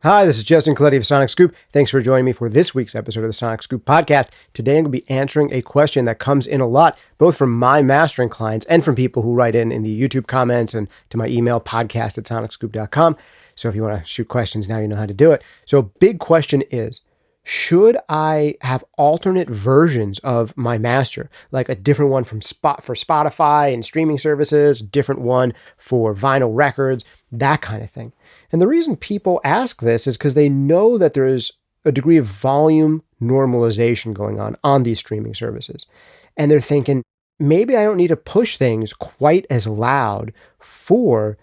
Hi, this is Justin Colletti of SonicScoop. Thanks for joining me for this week's episode of the SonicScoop podcast. Today I'm going to be answering a question that comes in a lot, both from my mastering clients and from people who write in the YouTube comments and to my email podcast@sonicscoop.com. So if you want to shoot questions, now you know how to do it. So a big question is, should I have alternate versions of my master, like a different one for Spotify and streaming services, different one for vinyl records, that kind of thing? And the reason people ask this is because they know that there is a degree of volume normalization going on these streaming services. And they're thinking, maybe I don't need to push things quite as loud for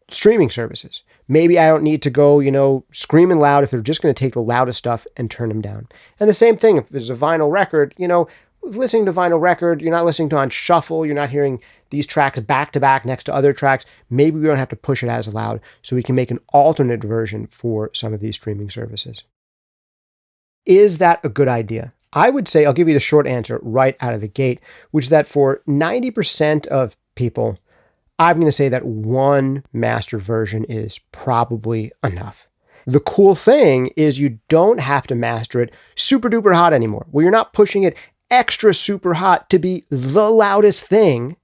streaming services. Maybe I don't need to go, screaming loud if they're just going to take the loudest stuff and turn them down. And the same thing, if there's a vinyl record, listening to vinyl record, you're not listening to on shuffle, you're not hearing these tracks back to back next to other tracks. Maybe we don't have to push it as loud, so we can make an alternate version for some of these streaming services. Is that a good idea? I would say, I'll give you the short answer right out of the gate, which is that for 90% of people, I'm going to say that one master version is probably enough. The cool thing is you don't have to master it super duper hot anymore, where you're not pushing it extra super hot to be the loudest thing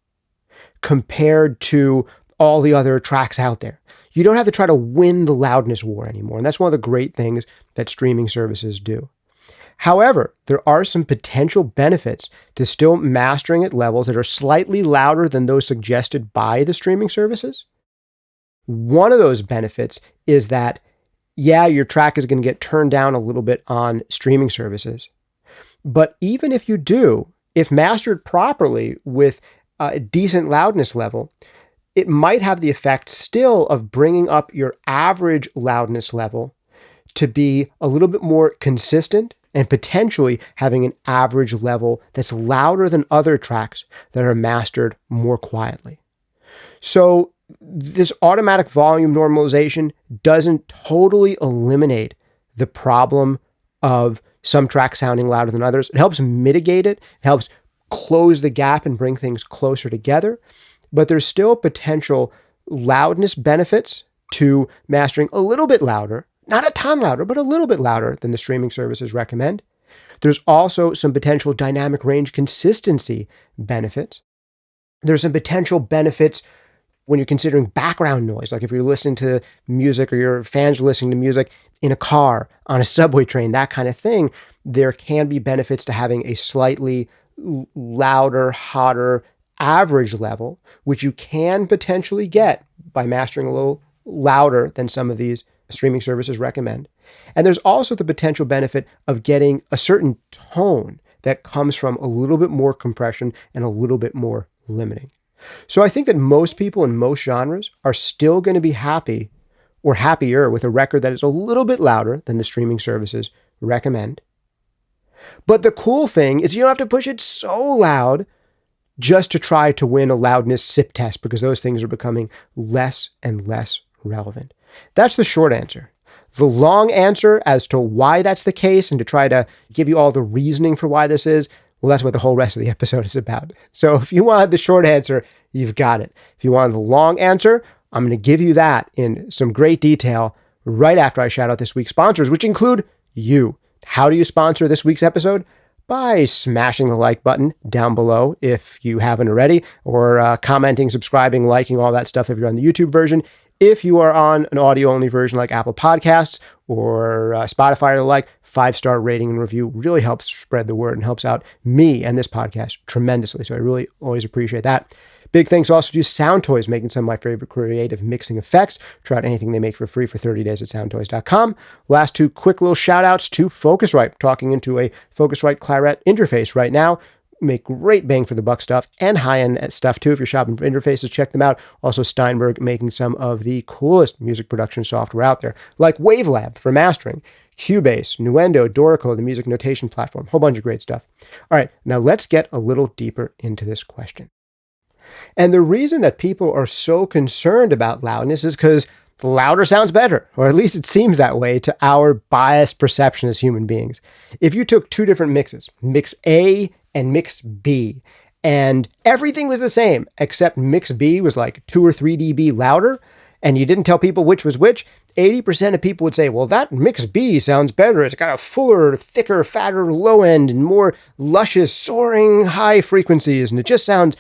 compared to all the other tracks out there. You don't have to try to win the loudness war anymore. And that's one of the great things that streaming services do. However, there are some potential benefits to still mastering at levels that are slightly louder than those suggested by the streaming services. One of those benefits is that, your track is going to get turned down a little bit on streaming services. But even if you do, if mastered properly with a decent loudness level, it might have the effect still of bringing up your average loudness level to be a little bit more consistent and potentially having an average level that's louder than other tracks that are mastered more quietly. So this automatic volume normalization doesn't totally eliminate the problem of some tracks sounding louder than others. It helps mitigate it. It helps close the gap and bring things closer together. But there's still potential loudness benefits to mastering a little bit louder, not a ton louder, but a little bit louder than the streaming services recommend. There's also some potential dynamic range consistency benefits. There's some potential benefits when you're considering background noise, like if you're listening to music or your fans are listening to music in a car, on a subway train, that kind of thing. There can be benefits to having a slightly louder, hotter average level, which you can potentially get by mastering a little louder than some of these streaming services recommend. And there's also the potential benefit of getting a certain tone that comes from a little bit more compression and a little bit more limiting. So I think that most people in most genres are still going to be happy or happier with a record that is a little bit louder than the streaming services recommend. But the cool thing is you don't have to push it so loud just to try to win a loudness sip test, because those things are becoming less and less relevant. That's the short answer. The long answer as to why that's the case and to try to give you all the reasoning for why this is, well, that's what the whole rest of the episode is about. So if you wanted the short answer, you've got it. If you wanted the long answer, I'm going to give you that in some great detail right after I shout out this week's sponsors, which include you. How do you sponsor this week's episode? By smashing the like button down below if you haven't already, or commenting, subscribing, liking, all that stuff if you're on the YouTube version. If you are on an audio-only version like Apple Podcasts or Spotify or the like, 5-star rating and review really helps spread the word and helps out me and this podcast tremendously. So I really always appreciate that. Big thanks also to Sound Toys, making some of my favorite creative mixing effects. Try out anything they make for free for 30 days at soundtoys.com. Last two quick little shout outs to Focusrite, talking into a Focusrite Claret interface right now. Make great bang for the buck stuff and high-end stuff too. If you're shopping for interfaces, check them out. Also Steinberg making some of the coolest music production software out there, like Wavelab for mastering, Cubase, Nuendo, Dorico, the music notation platform, whole bunch of great stuff. All right, now let's get a little deeper into this question. And the reason that people are so concerned about loudness is because louder sounds better, or at least it seems that way to our biased perception as human beings. If you took two different mixes, mix A and mix B, and everything was the same, except mix B was like 2 or 3 dB louder, and you didn't tell people which was which, 80% of people would say, well, that mix B sounds better. It's got a fuller, thicker, fatter low end and more luscious, soaring high frequencies, and it just sounds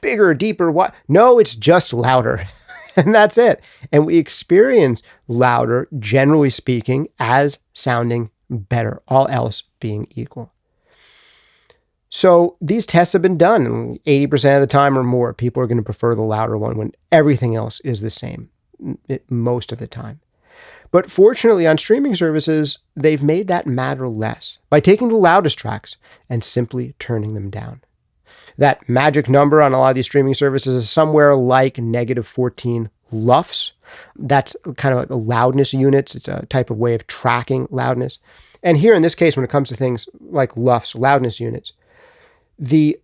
bigger, deeper. What? No, it's just louder. And that's it. And we experience louder, generally speaking, as sounding better, all else being equal. So these tests have been done, and 80% of the time or more, people are going to prefer the louder one when everything else is the same most of the time. But fortunately, on streaming services, they've made that matter less by taking the loudest tracks and simply turning them down. That magic number on a lot of these streaming services is somewhere like negative 14 LUFS. That's kind of like a loudness units. It's a type of way of tracking loudness. And here in this case, when it comes to things like LUFS, loudness units, the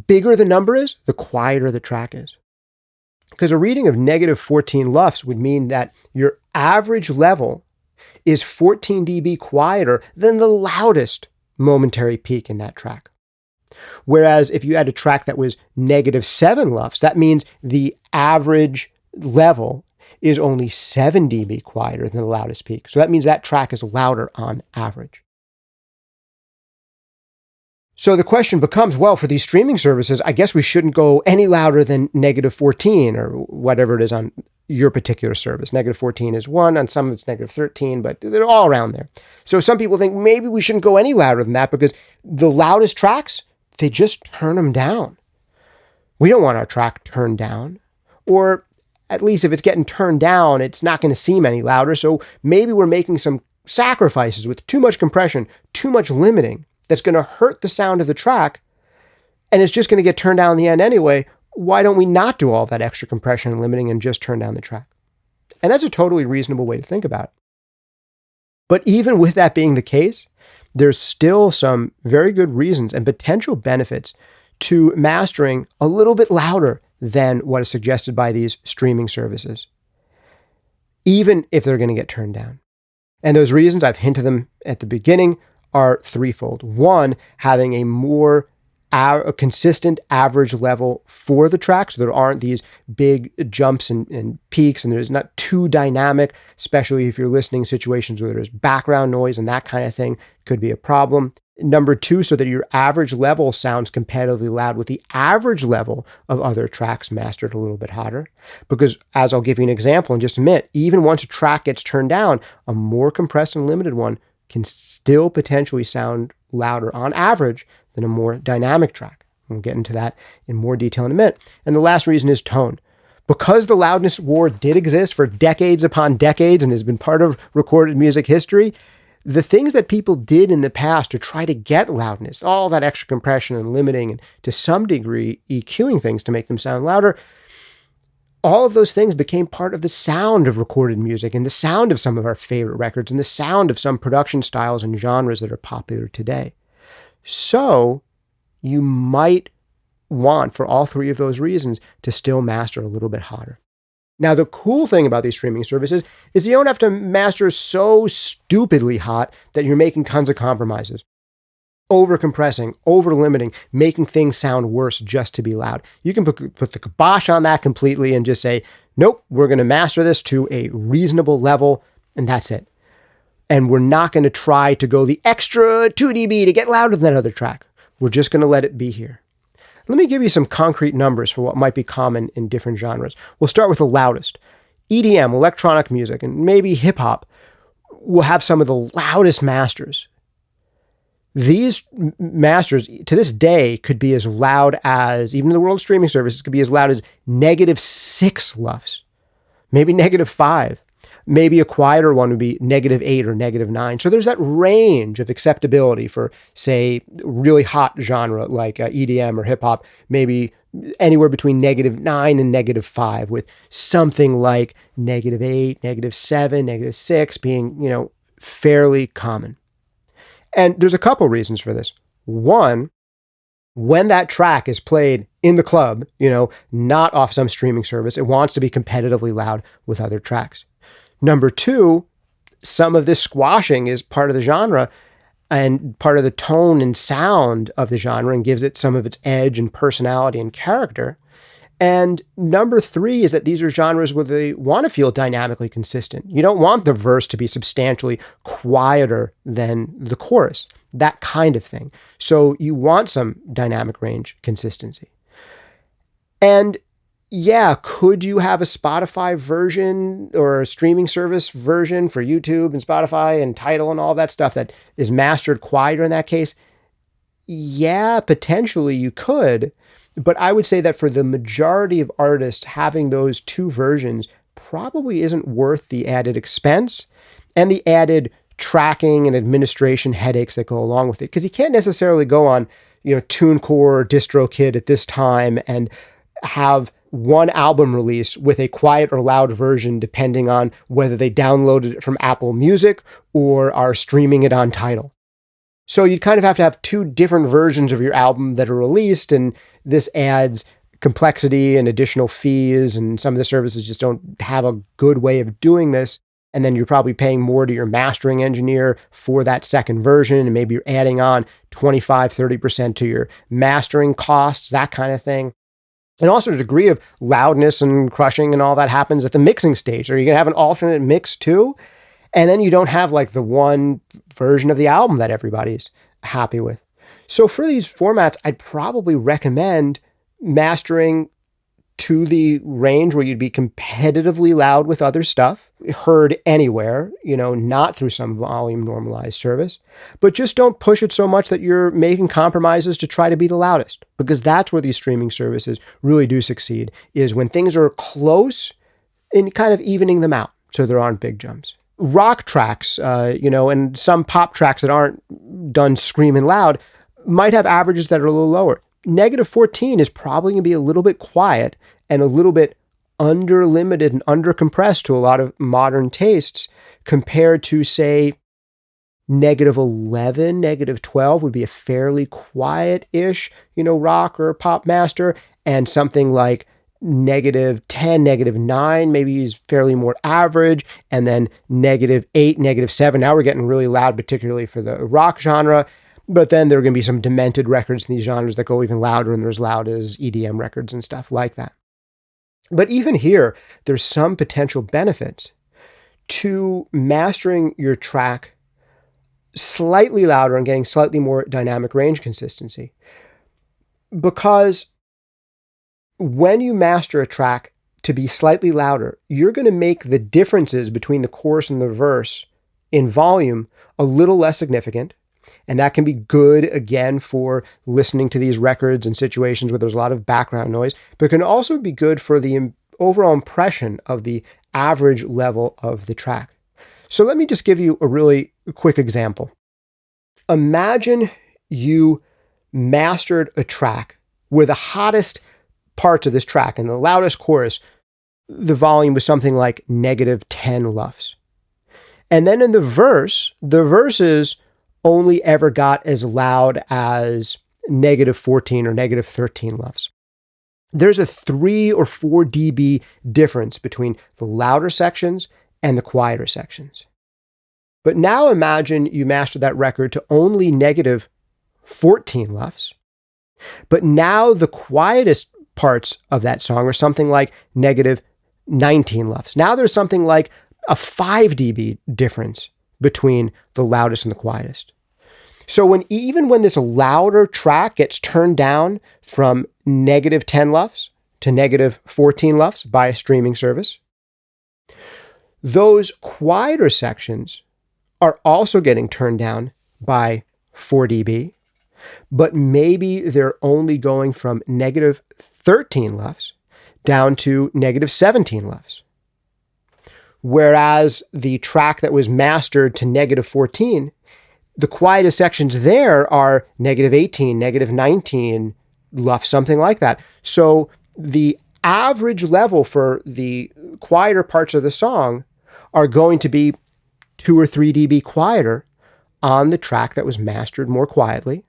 bigger the number is, the quieter the track is. Because a reading of negative 14 LUFS would mean that your average level is 14 dB quieter than the loudest momentary peak in that track. Whereas if you had a track that was negative 7 LUFS, that means the average level is only 7 dB quieter than the loudest peak. So that means that track is louder on average. So the question becomes, well, for these streaming services, I guess we shouldn't go any louder than negative 14 or whatever it is on your particular service. Negative 14 is 1, on some it's negative 13, but they're all around there. So some people think maybe we shouldn't go any louder than that because the loudest tracks, they just turn them down. We don't want our track turned down. Or at least if it's getting turned down, it's not going to seem any louder. So maybe we're making some sacrifices with too much compression, too much limiting, that's going to hurt the sound of the track, and it's just going to get turned down in the end anyway. Why don't we not do all that extra compression and limiting and just turn down the track? And that's a totally reasonable way to think about it. But even with that being the case, there's still some very good reasons and potential benefits to mastering a little bit louder than what is suggested by these streaming services, even if they're going to get turned down. And those reasons, I've hinted them at the beginning, are threefold. One, having a more a consistent average level for the track, so there aren't these big jumps and peaks, and there's not too dynamic, especially if you're listening situations where there's background noise and that kind of thing could be a problem. Number two, so that your average level sounds competitively loud with the average level of other tracks mastered a little bit hotter. Because as I'll give you an example in just a minute, even once a track gets turned down, a more compressed and limited one can still potentially sound louder on average than a more dynamic track. We'll get into that in more detail in a minute. And the last reason is tone. Because the loudness war did exist for decades upon decades and has been part of recorded music history, the things that people did in the past to try to get loudness, all that extra compression and limiting and to some degree EQing things to make them sound louder, all of those things became part of the sound of recorded music and the sound of some of our favorite records and the sound of some production styles and genres that are popular today. So you might want, for all three of those reasons, to still master a little bit hotter. Now, the cool thing about these streaming services is you don't have to master so stupidly hot that you're making tons of compromises. Over-compressing, over-limiting, making things sound worse just to be loud. You can put the kibosh on that completely and just say, nope, we're going to master this to a reasonable level, and that's it. And we're not going to try to go the extra 2 dB to get louder than that other track. We're just going to let it be here. Let me give you some concrete numbers for what might be common in different genres. We'll start with the loudest. EDM, electronic music, and maybe hip-hop will have some of the loudest masters. These masters, to this day, could be as loud as, even in the world streaming services, could be as loud as negative 6 LUFS, maybe negative 5. Maybe a quieter one would be negative 8 or negative 9. So there's that range of acceptability for, say, really hot genre like EDM or hip hop, maybe anywhere between negative 9 and negative 5, with something like negative 8, negative 7, negative 6 being, fairly common. And there's a couple reasons for this. One, when that track is played in the club, not off some streaming service, it wants to be competitively loud with other tracks. Number two, some of this squashing is part of the genre and part of the tone and sound of the genre and gives it some of its edge and personality and character. And number 3 is that these are genres where they want to feel dynamically consistent. You don't want the verse to be substantially quieter than the chorus, that kind of thing. So you want some dynamic range consistency. And yeah, could you have a Spotify version or a streaming service version for YouTube and Spotify and Tidal and all that stuff that is mastered quieter in that case? Yeah, potentially you could. But I would say that for the majority of artists, having those 2 versions probably isn't worth the added expense and the added tracking and administration headaches that go along with it. Because you can't necessarily go on, TuneCore or DistroKid at this time and have one album release with a quiet or loud version, depending on whether they downloaded it from Apple Music or are streaming it on Tidal. So you'd kind of have to have 2 different versions of your album that are released, and this adds complexity and additional fees, and some of the services just don't have a good way of doing this. And then you're probably paying more to your mastering engineer for that second version, and maybe you're adding on 25, 30% to your mastering costs, that kind of thing. And also the degree of loudness and crushing and all that happens at the mixing stage. Are you going to have an alternate mix too? And then you don't have like the one version of the album that everybody's happy with. So for these formats, I'd probably recommend mastering to the range where you'd be competitively loud with other stuff, heard anywhere, not through some volume normalized service, but just don't push it so much that you're making compromises to try to be the loudest, because that's where these streaming services really do succeed, is when things are close and kind of evening them out so there aren't big jumps. Rock tracks, and some pop tracks that aren't done screaming loud might have averages that are a little lower. -14 is probably going to be a little bit quiet and a little bit under-limited and under-compressed to a lot of modern tastes, compared to, say, -11, -12 would be a fairly quiet-ish, rock or pop master, and something like -10, -9 maybe is fairly more average, and then -8, -7. Now we're getting really loud, particularly for the rock genre. But then there are going to be some demented records in these genres that go even louder, and they're as loud as EDM records and stuff like that. But even here, there's some potential benefits to mastering your track slightly louder and getting slightly more dynamic range consistency. Because when you master a track to be slightly louder, you're going to make the differences between the chorus and the verse in volume a little less significant. And that can be good, again, for listening to these records in situations where there's a lot of background noise, but it can also be good for the overall impression of the average level of the track. So let me just give you a really quick example. Imagine you mastered a track where the hottest parts of this track and the loudest chorus, the volume was something like -10 LUFS. And then in the verses only ever got as loud as -14 or -13 LUFS. There's a 3 or 4 dB difference between the louder sections and the quieter sections. But now imagine you master that record to only -14 LUFS, but now the quietest parts of that song are something like -19 LUFS. Now there's something like a 5 dB difference between the loudest and the quietest. So even when this louder track gets turned down from -10 LUFS to -14 LUFS by a streaming service, those quieter sections are also getting turned down by 4 dB, but maybe they're only going from -13 LUFS down to -17 LUFS. Whereas the track that was mastered to -14, the quietest sections there are -18, -19 LUFS, something like that. So the average level for the quieter parts of the song are going to be 2 or 3 dB quieter on the track that was mastered more quietly.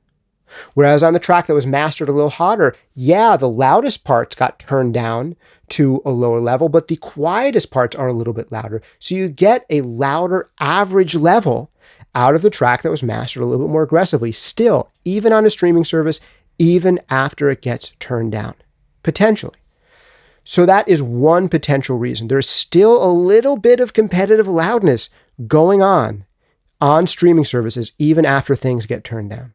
Whereas on the track that was mastered a little hotter, yeah, the loudest parts got turned down to a lower level, but the quietest parts are a little bit louder. So you get a louder average level out of the track that was mastered a little bit more aggressively, still, even on a streaming service, even after it gets turned down, potentially. So that is one potential reason. There's still a little bit of competitive loudness going on streaming services, even after things get turned down.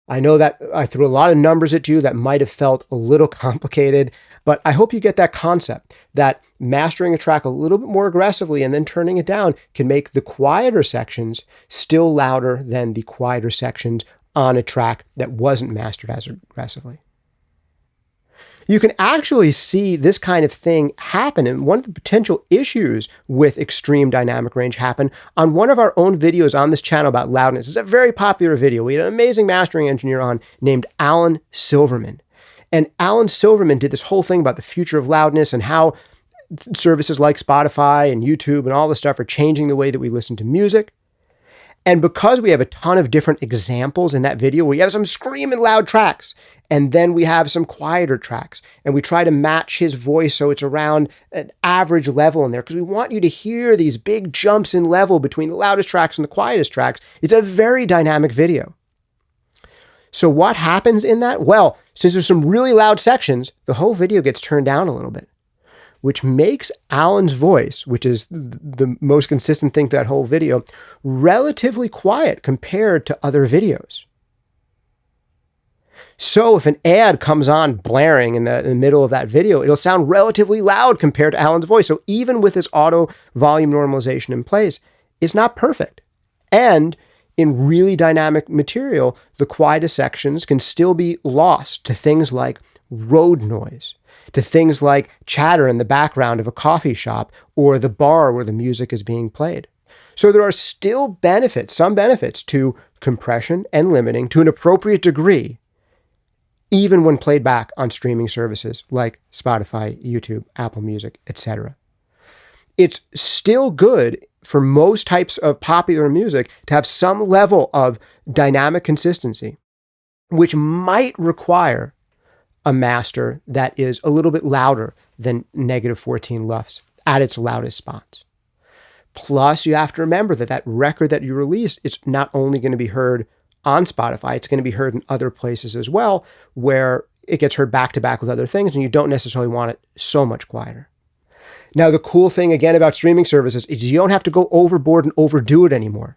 I know that I threw a lot of numbers at you that might have felt a little complicated, but I hope you get that concept that mastering a track a little bit more aggressively and then turning it down can make the quieter sections still louder than the quieter sections on a track that wasn't mastered as aggressively. You can actually see this kind of thing happen, and one of the potential issues with extreme dynamic range happen on one of our own videos on this channel about loudness. It's a very popular video. We had an amazing mastering engineer on named Alan Silverman. And Alan Silverman did this whole thing about the future of loudness and how services like Spotify and YouTube and all this stuff are changing the way that we listen to music. And because we have a ton of different examples in that video, we have some screaming loud tracks, and then we have some quieter tracks, and we try to match his voice so it's around an average level in there, because we want you to hear these big jumps in level between the loudest tracks and the quietest tracks. It's a very dynamic video. So what happens in that? Well, since there's some really loud sections, the whole video gets turned down a little bit, which makes Alan's voice, which is the most consistent thing to that whole video, relatively quiet compared to other videos. So if an ad comes on blaring in the middle of that video, it'll sound relatively loud compared to Alan's voice. So even with this auto volume normalization in place, it's not perfect. And in really dynamic material, the quietest sections can still be lost to things like road noise, to things like chatter in the background of a coffee shop or the bar where the music is being played. So there are still benefits, some benefits to compression and limiting to an appropriate degree, even when played back on streaming services like Spotify, YouTube, Apple Music, etc. It's still good for most types of popular music to have some level of dynamic consistency, which might require a master that is a little bit louder than -14 LUFS at its loudest spots. Plus, you have to remember that that record that you released is not only going to be heard on Spotify, it's going to be heard in other places as well, where it gets heard back to back with other things, and you don't necessarily want it so much quieter. Now, the cool thing again about streaming services is you don't have to go overboard and overdo it anymore.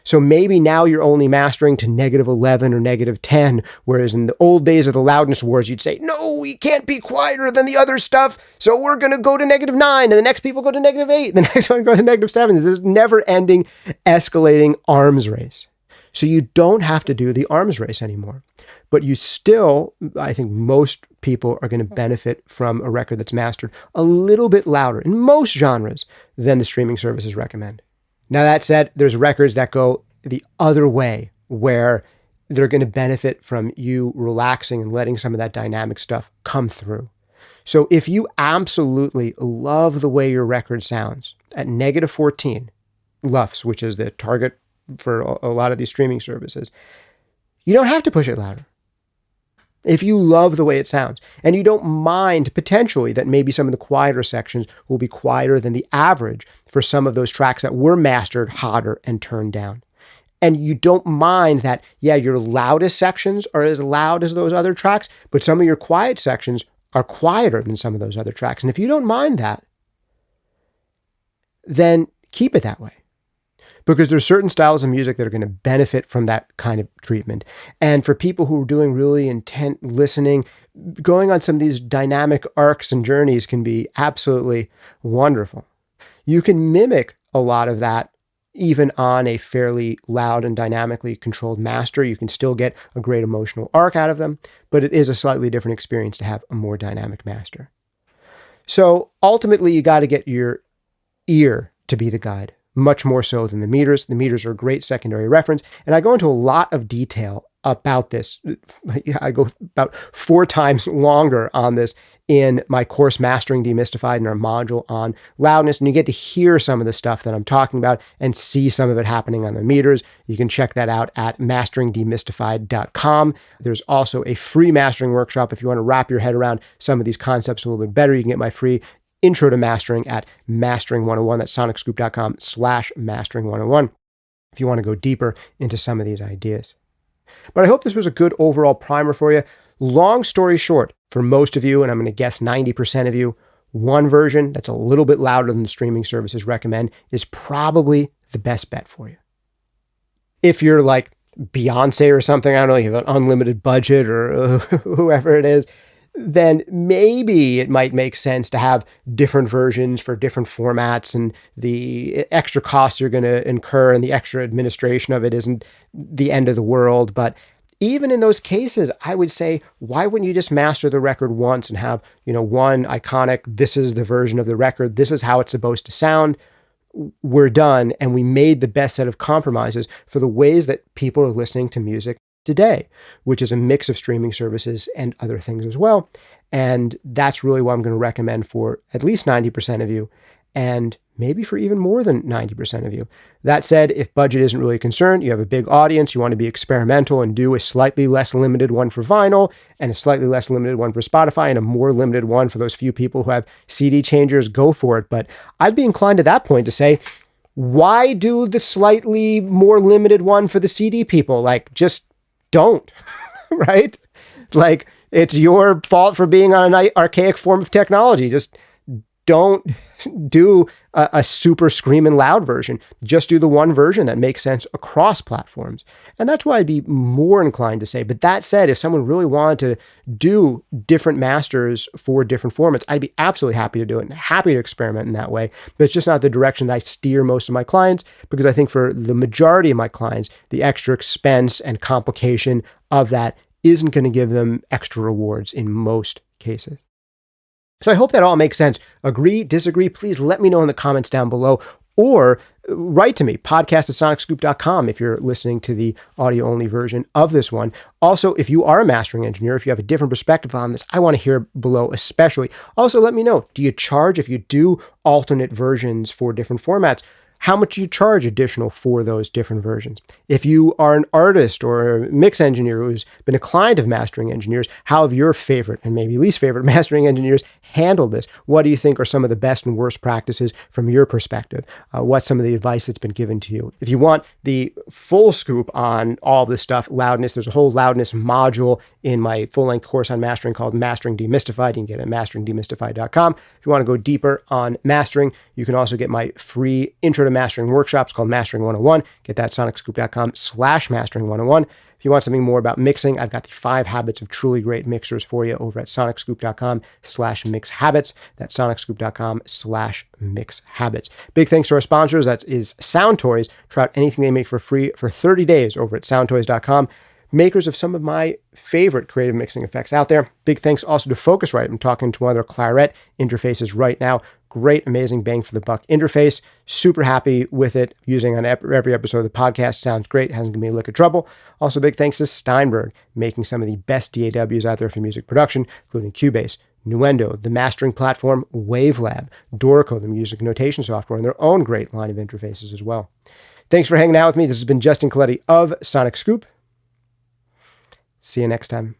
So maybe now you're only mastering to -11 or -10, whereas in the old days of the loudness wars, you'd say, no, we can't be quieter than the other stuff, so we're going to go to -9, and the next people go to -8, the next one goes to -7. This is never-ending, escalating arms race. So you don't have to do the arms race anymore. But you still, I think most people are going to benefit from a record that's mastered a little bit louder in most genres than the streaming services recommend. Now, that said, there's records that go the other way, where they're going to benefit from you relaxing and letting some of that dynamic stuff come through. So if you absolutely love the way your record sounds at -14 LUFS, which is the target for a lot of these streaming services, you don't have to push it louder. If you love the way it sounds, and you don't mind potentially that maybe some of the quieter sections will be quieter than the average for some of those tracks that were mastered hotter and turned down. And you don't mind that, yeah, your loudest sections are as loud as those other tracks, but some of your quiet sections are quieter than some of those other tracks. And if you don't mind that, then keep it that way. Because there's certain styles of music that are going to benefit from that kind of treatment. And for people who are doing really intent listening, going on some of these dynamic arcs and journeys can be absolutely wonderful. You can mimic a lot of that even on a fairly loud and dynamically controlled master. You can still get a great emotional arc out of them, but it is a slightly different experience to have a more dynamic master. So ultimately, you got to get your ear to be the guide, much more so than the meters. The meters are a great secondary reference, and I go into a lot of detail about this. I go about 4 times longer on this in my course Mastering Demystified in our module on loudness, and you get to hear some of the stuff that I'm talking about and see some of it happening on the meters. You can check that out at masteringdemystified.com. There's also a free mastering workshop if you want to wrap your head around some of these concepts a little bit better. You can get my free Intro to Mastering at Mastering 101. That's SonicScoop.com/Mastering 101 if you want to go deeper into some of these ideas. But I hope this was a good overall primer for you. Long story short, for most of you, and I'm going to guess 90% of you, one version that's a little bit louder than the streaming services recommend is probably the best bet for you. If you're like Beyonce or something, I don't know, you have an unlimited budget or whoever it is, then maybe it might make sense to have different versions for different formats, and the extra costs you're going to incur and the extra administration of it isn't the end of the world. But even in those cases, I would say, why wouldn't you just master the record once and have, one iconic, this is the version of the record, this is how it's supposed to sound, we're done, and we made the best set of compromises for the ways that people are listening to music today, which is a mix of streaming services and other things as well. And that's really what I'm going to recommend for at least 90% of you, and maybe for even more than 90% of you. That said, if budget isn't really a concern, you have a big audience, you want to be experimental and do a slightly less limited one for vinyl and a slightly less limited one for Spotify and a more limited one for those few people who have CD changers, go for it. But I'd be inclined at that point to say, why do the slightly more limited one for the CD people? Like, just don't, right? Like, it's your fault for being on an archaic form of technology. Just don't do a super screaming loud version. Just do the one version that makes sense across platforms. And that's why I'd be more inclined to say. But that said, if someone really wanted to do different masters for different formats, I'd be absolutely happy to do it and happy to experiment in that way. But it's just not the direction that I steer most of my clients, because I think for the majority of my clients, the extra expense and complication of that isn't going to give them extra rewards in most cases. So I hope that all makes sense. Agree, disagree, please let me know in the comments down below, or write to me, podcast@sonicscoop.com if you're listening to the audio-only version of this one. Also, if you are a mastering engineer, if you have a different perspective on this, I want to hear below especially. Also, let me know, do you charge if you do alternate versions for different formats? How much do you charge additional for those different versions? If you are an artist or a mix engineer who's been a client of mastering engineers, how have your favorite and maybe least favorite mastering engineers handled this? What do you think are some of the best and worst practices from your perspective? What's some of the advice that's been given to you? If you want the full scoop on all this stuff, Loudness, there's a whole Loudness module in my full-length course on mastering called Mastering Demystified. You can get it at masteringdemystified.com. If you want to go deeper on mastering, you can also get my free intro to mastering workshops called Mastering 101. Get that at sonicscoop.com/mastering101. If you want something more about mixing, I've got the 5 habits of truly great mixers for you over at sonicscoop.com/mixhabits. That's sonicscoop.com/mixhabits. Big thanks to our sponsors. That is Sound Toys. Try out anything they make for free for 30 days over at soundtoys.com. Makers of some of my favorite creative mixing effects out there. Big thanks also to Focusrite. I'm talking to one of their claret interfaces right now. Great, amazing bang for the buck interface. Super happy with it. Using on every episode of the podcast. Sounds great. Hasn't given me a lick of trouble. Also, big thanks to Steinberg, making some of the best DAWs out there for music production, including Cubase, Nuendo, the mastering platform Wavelab, Dorico, the music notation software, and their own great line of interfaces as well. Thanks for hanging out with me. This has been Justin Colletti of SonicScoop. See you next time.